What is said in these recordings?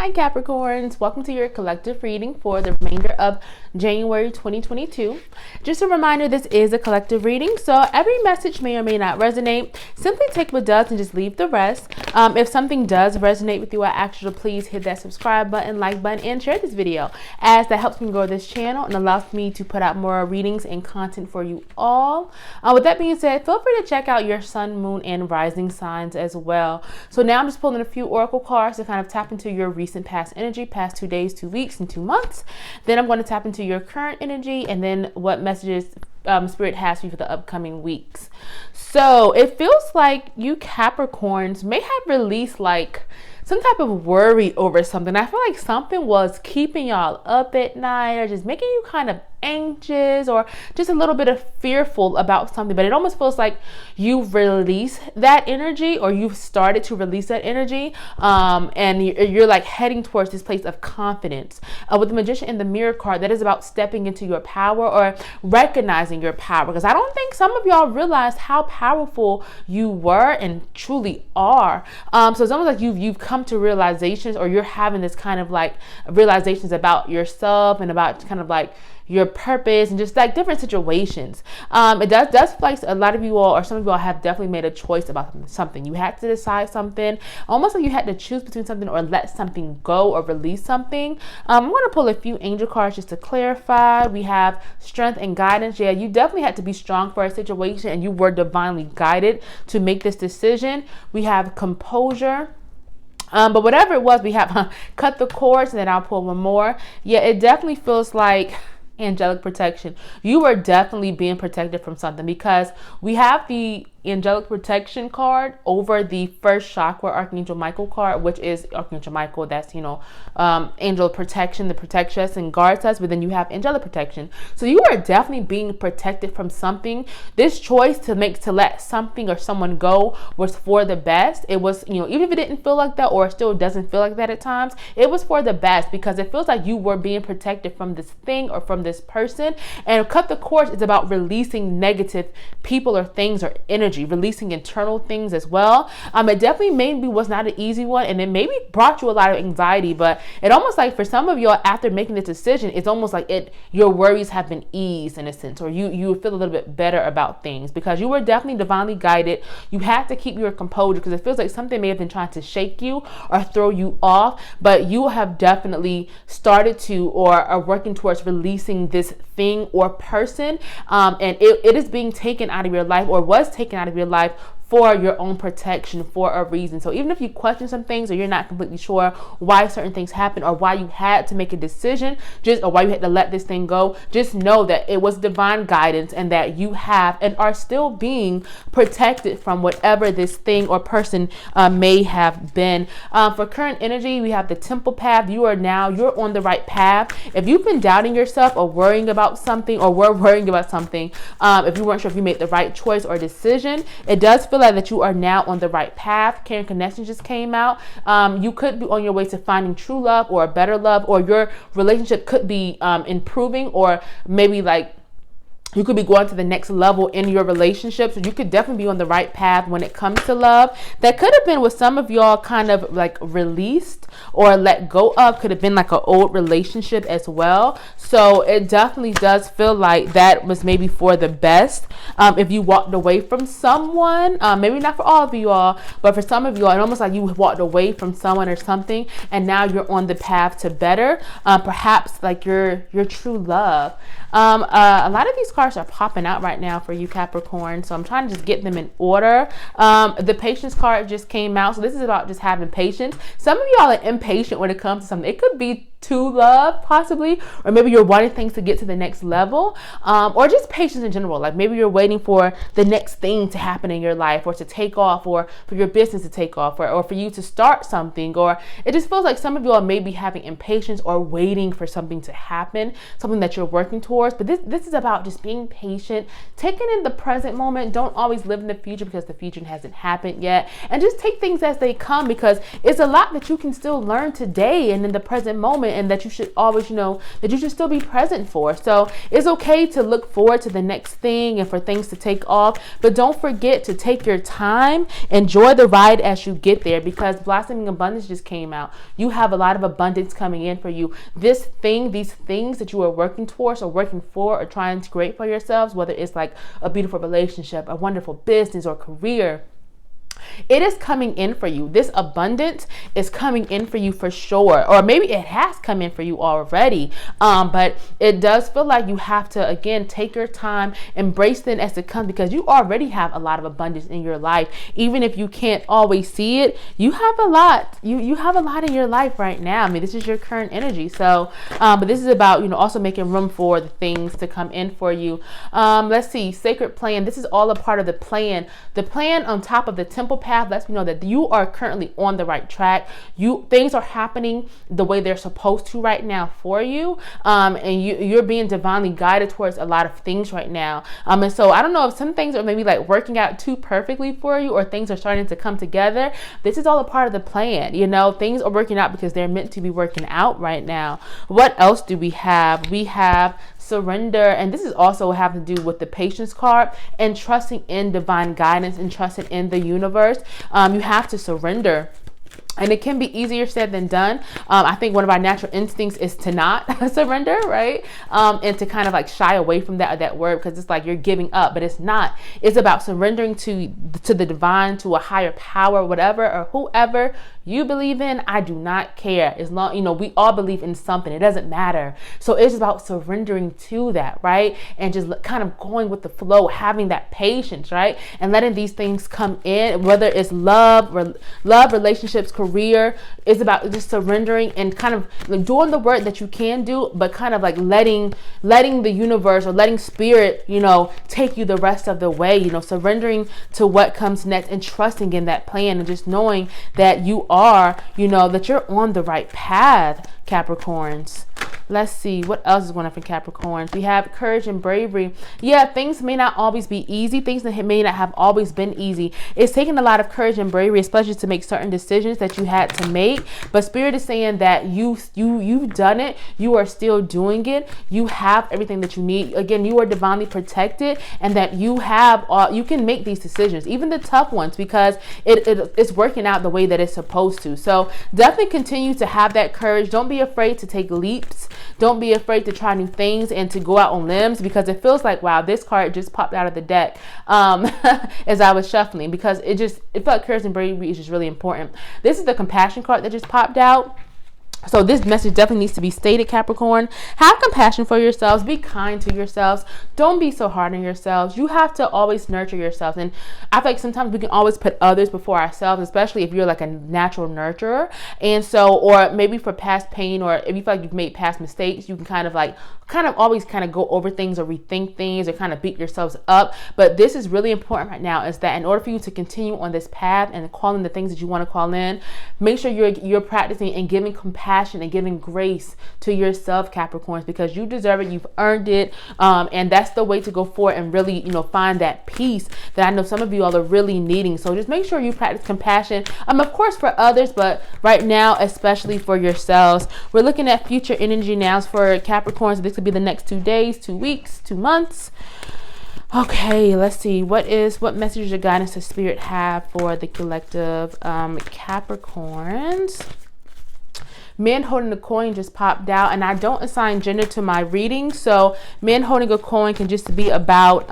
Hi Capricorns, welcome to your collective reading for the remainder of January 2022. Just a reminder, this is a collective reading, so every message may or may not resonate. Simply take what does and just leave the rest. If something does resonate with you, I ask you to please hit that subscribe button, like button, and share this video, as that helps me grow this channel and allows me to put out more readings and content for you all. With that being said, feel free to check out your sun, moon, and rising signs as well. So now I'm just pulling a few oracle cards to kind of tap into your recent past energy, past 2 days, 2 weeks, and 2 months. Then I'm going to tap into your current energy and then what messages Spirit has for you for the upcoming weeks. So it feels like you Capricorns may have released like some type of worry over something. I feel like something was keeping y'all up at night or just making you kind of anxious or just a little bit of fearful about something, but it almost feels like you've released that energy, or you've started to release that energy, and you're like heading towards this place of confidence. With the Magician and the Mirror card, that is about stepping into your power or recognizing your power, because I don't think some of y'all realized how powerful you were and truly are. So it's almost like you've come to realizations, or you're having this kind of like realizations about yourself and about kind of like your purpose and just like different situations. It does feel like a lot of you all, or some of you all, have definitely made a choice about something. You had to decide something, almost like you had to choose between something or let something go or release something. I'm going to pull a few angel cards just to clarify. We have strength and guidance. Yeah, you definitely had to be strong for a situation, and you were divinely guided to make this decision. We have composure. But whatever it was, we have cut the cords, and then I'll pull one more. Yeah, it definitely feels like angelic protection. You were definitely being protected from something, because we have the angelic protection card over the first chakra Archangel Michael card, which is Archangel Michael, that's angel protection that protects us and guards us, but then you have angelic protection. So you are definitely being protected from something. This choice to let something or someone go was for the best. It was, even if it didn't feel like that, or it still doesn't feel like that at times, it was for the best, because it feels like you were being protected from this thing or from this person. And cut the cords is about releasing negative people or things or energy, releasing internal things as well. It definitely maybe was not an easy one, and it maybe brought you a lot of anxiety, but it almost like for some of y'all, after making this decision, it's almost like your worries have been eased in a sense, or you feel a little bit better about things, because you were definitely divinely guided. You had to keep your composure, because it feels like something may have been trying to shake you or throw you off, but you have definitely started to, or are working towards releasing this thing or person, and it is being taken out of your life, or was taken out of your life for your own protection, for a reason. So even if you question some things, or you're not completely sure why certain things happen, or why you had to make a decision, or why you had to let this thing go, just know that it was divine guidance, and that you have and are still being protected from whatever this thing or person may have been. For current energy, we have the Temple path. You're on the right path. If you've been doubting yourself or worrying about something, or were worrying about something, if you weren't sure if you made the right choice or decision, it does feel like that you are now on the right path. Caring Connection just came out. You could be on your way to finding true love, or a better love, or your relationship could be improving, or maybe like you could be going to the next level in your relationship. So you could definitely be on the right path when it comes to love. That could have been with some of y'all kind of like released or let go of. Could have been like an old relationship as well. So it definitely does feel like that was maybe for the best. If you walked away from someone, maybe not for all of you all, but for some of you all, it's almost like you walked away from someone or something, and now you're on the path to better. Perhaps like your true love. A lot of these cards are popping out right now for you Capricorn, so I'm trying to just get them in order. The Patience card just came out, so this is about just having patience. Some of y'all are impatient when it comes to something. It could be to love possibly, or maybe you're wanting things to get to the next level, or just patience in general. Like maybe you're waiting for the next thing to happen in your life, or to take off, or for your business to take off, or for you to start something. Or it just feels like some of you are maybe having impatience or waiting for something to happen, something that you're working towards. But this is about just being patient, taking in the present moment. Don't always live in the future, because the future hasn't happened yet, and just take things as they come, because it's a lot that you can still learn today and in the present moment, moment and that you should always, that you should still be present for. So it's okay to look forward to the next thing and for things to take off, but don't forget to take your time, enjoy the ride as you get there, because Blossoming Abundance just came out. You have a lot of abundance coming in for you. These things that you are working towards or working for or trying to create for yourselves, whether it's like a beautiful relationship, a wonderful business or career, it is coming in for you. This abundance is coming in for you for sure. Or maybe it has come in for you already. But it does feel like you have to, again, take your time, embrace it as it comes, because you already have a lot of abundance in your life. Even if you can't always see it, you have a lot. You have a lot in your life right now. I mean, this is your current energy. So, but this is about, also making room for the things to come in for you. Let's see, sacred plan. This is all a part of the plan. The plan on top of the temple path lets me know that you are currently on the right track. Things are happening the way they're supposed to right now for you, and you're being divinely guided towards a lot of things right now. And so I don't know if some things are maybe like working out too perfectly for you, or things are starting to come together. This is all a part of the plan. Things are working out because they're meant to be working out right now. What else do we have? We have surrender, and this is also have to do with the patience card and trusting in divine guidance and trusting in the universe. You have to surrender. And it can be easier said than done. I think one of our natural instincts is to not surrender, right? And to kind of like shy away from that word, because it's like you're giving up, but it's not. It's about surrendering to the divine, to a higher power, whatever or whoever you believe in. I do not care. As long, we all believe in something. It doesn't matter. So it's about surrendering to that, right? And just kind of going with the flow, having that patience, right? And letting these things come in, whether it's love, relationships, career. It's about just surrendering and kind of like doing the work that you can do, but kind of like letting the universe or letting spirit, take you the rest of the way, surrendering to what comes next and trusting in that plan, and just knowing that you are, that you're on the right path, Capricorns. Let's see what else is going on for Capricorns. We have courage and bravery. Yeah, things may not always be easy. Things that may not have always been easy. It's taking a lot of courage and bravery, especially to make certain decisions that you had to make. But Spirit is saying that you've done it. You are still doing it. You have everything that you need. Again, you are divinely protected, and that you can make these decisions, even the tough ones, because it's working out the way that it's supposed to. So definitely continue to have that courage. Don't be afraid to take leaps. Don't be afraid to try new things and to go out on limbs, because it feels like, wow, this card just popped out of the deck as I was shuffling, because it felt like courage and bravery is just really important. This is the compassion card that just popped out. So this message definitely needs to be stated, Capricorn. Have compassion for yourselves. Be kind to yourselves. Don't be so hard on yourselves. You have to always nurture yourselves. And I feel like sometimes we can always put others before ourselves, especially if you're like a natural nurturer. And so, or maybe for past pain, or if you feel like you've made past mistakes, you can kind of always go over things or rethink things or kind of beat yourselves up. But this is really important right now, is that in order for you to continue on this path and call in the things that you want to call in, make sure you're practicing and giving compassion and giving grace to yourself, Capricorns, because you deserve it. You've earned it. And that's the way to go forward and really, find that peace that I know some of you all are really needing. So just make sure you practice compassion, of course, for others, but right now, especially for yourselves. We're looking at future energy now for Capricorns. This could be the next 2 days, 2 weeks, 2 months. Okay, let's see. What message or guidance does Spirit have for the collective Capricorns? Man holding a coin just popped out, and I don't assign gender to my reading, so man holding a coin can just be about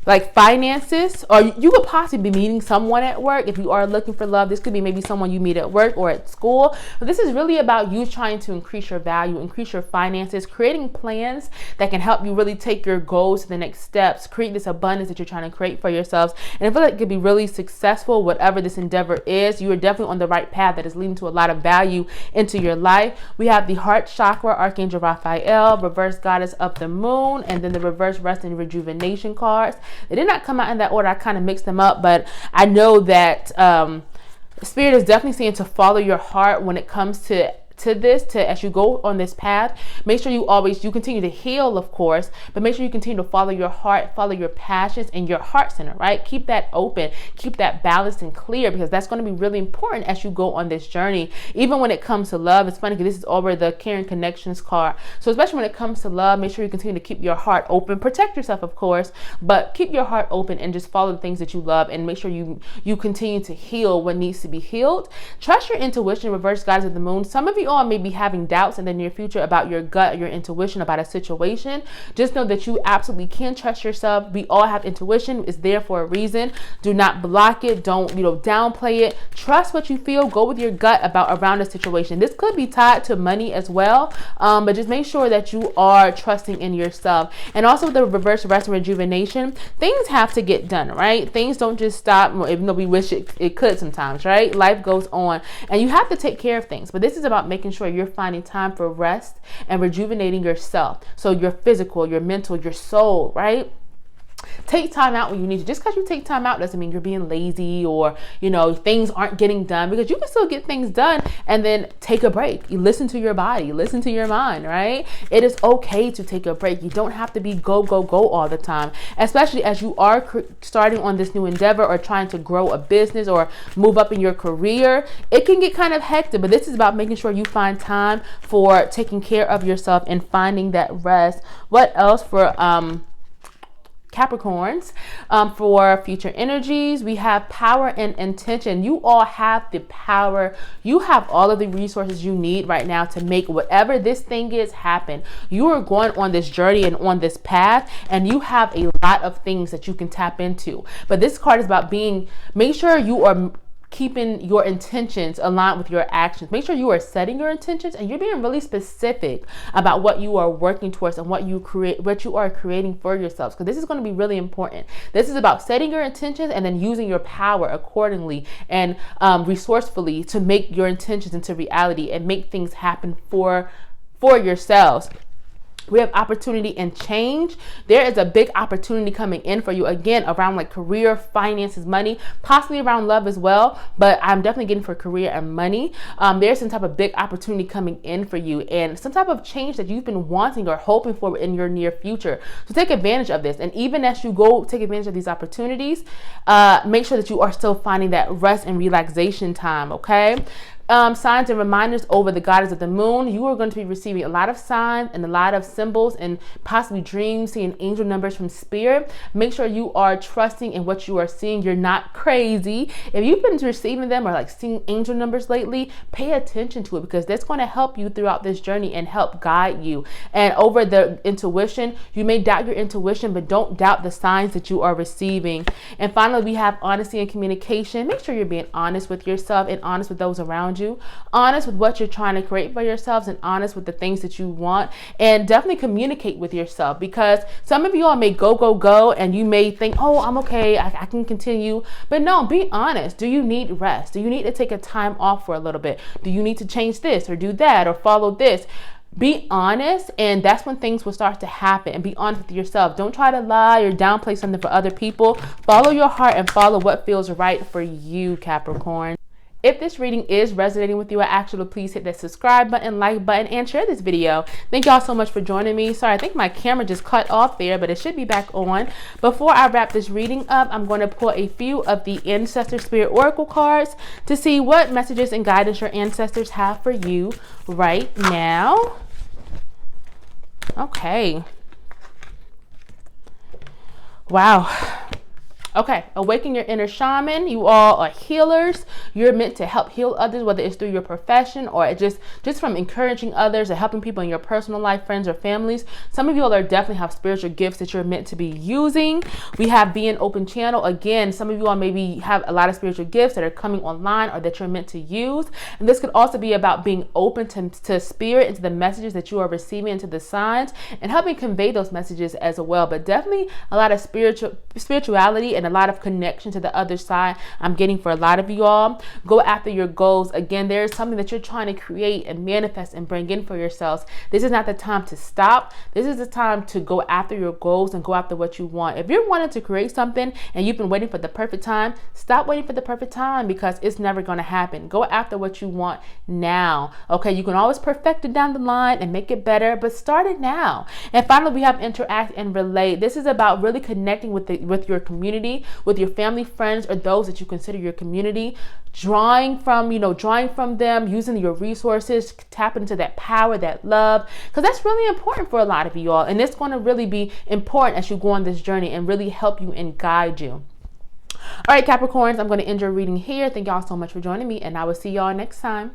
like finances, or you could possibly be meeting someone at work. If you are looking for love, this could be maybe someone you meet at work or at school. But this is really about you trying to increase your value, increase your finances, creating plans that can help you really take your goals to the next steps, create this abundance that you're trying to create for yourselves. And I feel like it could be really successful, whatever this endeavor is. You are definitely on the right path that is leading to a lot of value into your life. We have the heart chakra, Archangel Raphael, reverse goddess of the moon, and then the reverse rest and rejuvenation cards. They did not come out in that order. I kind of mixed them up, but I know that Spirit is definitely saying to follow your heart when it comes to to this, to as you go on this path, make sure you continue to heal, of course, but make sure you continue to follow your heart, follow your passions and your heart center, right? Keep that open, keep that balanced and clear, because that's going to be really important as you go on this journey. Even when it comes to love, it's funny because this is over the Caring Connections card. So especially when it comes to love, make sure you continue to keep your heart open, protect yourself, of course, but keep your heart open and just follow the things that you love, and make sure you continue to heal what needs to be healed. Trust your intuition, reverse guidance of the moon. Some of you all may be having doubts in the near future about your gut, your intuition about a situation. Just know that you absolutely can trust yourself. We all have intuition. It's there for a reason. Do not block it. Don't, downplay it. Trust what you feel. Go with your gut around a situation. This could be tied to money as well, but just make sure that you are trusting in yourself. And also the reverse rest and rejuvenation. Things have to get done, right? Things don't just stop, even though we wish it could sometimes, right? Life goes on and you have to take care of things. But this is about making sure you're finding time for rest and rejuvenating yourself. So your physical, your mental, your soul, right? Take time out when you need to. Just because you take time out doesn't mean you're being lazy or, things aren't getting done, because you can still get things done and then take a break. You listen to your body, listen to your mind, right? It is okay to take a break. You don't have to be go, go, go all the time, especially as you are starting on this new endeavor or trying to grow a business or move up in your career. It can get kind of hectic, but this is about making sure you find time for taking care of yourself and finding that rest. What else for, Capricorns, for future energies, we have power and intention. You all have the power. You have all of the resources you need right now to make whatever this thing is happen. You are going on this journey and on this path, and you have a lot of things that you can tap into. But this card is about make sure you are keeping your intentions aligned with your actions. Make sure you are setting your intentions and you're being really specific about what you are working towards and what you are creating for yourselves, because this is going to be really important. This is about setting your intentions and then using your power accordingly and resourcefully to make your intentions into reality and make things happen for yourselves. We have opportunity and change. There is a big opportunity coming in for you, again, around like career, finances, money, possibly around love as well. But I'm definitely getting for career and money. There's some type of big opportunity coming in for you and some type of change that you've been wanting or hoping for in your near future. So take advantage of this. And even as you go take advantage of these opportunities, make sure that you are still finding that rest and relaxation time, okay? Signs and reminders over the goddess of the moon. You are going to be receiving a lot of signs and a lot of symbols and possibly dreams, seeing angel numbers from spirit. Make sure you are trusting in what you are seeing. You're not crazy. If you've been receiving them or like seeing angel numbers lately, pay attention to it, because that's going to help you throughout this journey and help guide you. And over the intuition, you may doubt your intuition, but don't doubt the signs that you are receiving. And finally, we have honesty and communication. Make sure you're being honest with yourself and honest with those around you. Honest with what you're trying to create for yourselves and honest with the things that you want, and definitely communicate with yourself, because some of you all may go and you may think, oh, I'm okay, I can continue, but no, be honest. Do you need rest? Do you need to take a time off for a little bit? Do you need to change this or do that or follow this? Be honest, and that's when things will start to happen. And be honest with yourself. Don't try to lie or downplay something for other people. Follow your heart and follow what feels right for you, Capricorn. If this reading is resonating with you, I ask you to please hit that subscribe button, like button, and share this video. Thank y'all so much for joining me. Sorry, I think my camera just cut off there, but it should be back on. Before I wrap this reading up, I'm going to pull a few of the Ancestor Spirit Oracle cards to see what messages and guidance your ancestors have for you right now. Okay. Wow. Okay, awaken your inner shaman. You all are healers. You're meant to help heal others, whether it's through your profession or just from encouraging others or helping people in your personal life, friends or families. Some of you all are definitely have spiritual gifts that you're meant to be using. We have be an open channel. Again, some of you all maybe have a lot of spiritual gifts that are coming online or that you're meant to use. And this could also be about being open to spirit and to the messages that you are receiving, and to the signs, and helping convey those messages as well. But definitely a lot of spirituality and a lot of connection to the other side. I'm getting for a lot of you all. Go after your goals. Again, there's something that you're trying to create and manifest and bring in for yourselves. This is not the time to stop. This is the time to go after your goals and go after what you want. If you're wanting to create something and you've been waiting for the perfect time, stop waiting for the perfect time, because it's never going to happen. Go after what you want now. Okay, you can always perfect it down the line and make it better, but start it now. And finally, we have interact and relate. This is about really connecting with your community, with your family, friends, or those that you consider your community. Drawing from them, using your resources, tapping into that power, that love, because that's really important for a lot of you all. And it's going to really be important as you go on this journey and really help you and guide you. All right, Capricorns, I'm going to end your reading here. Thank y'all so much for joining me, and I will see y'all next time.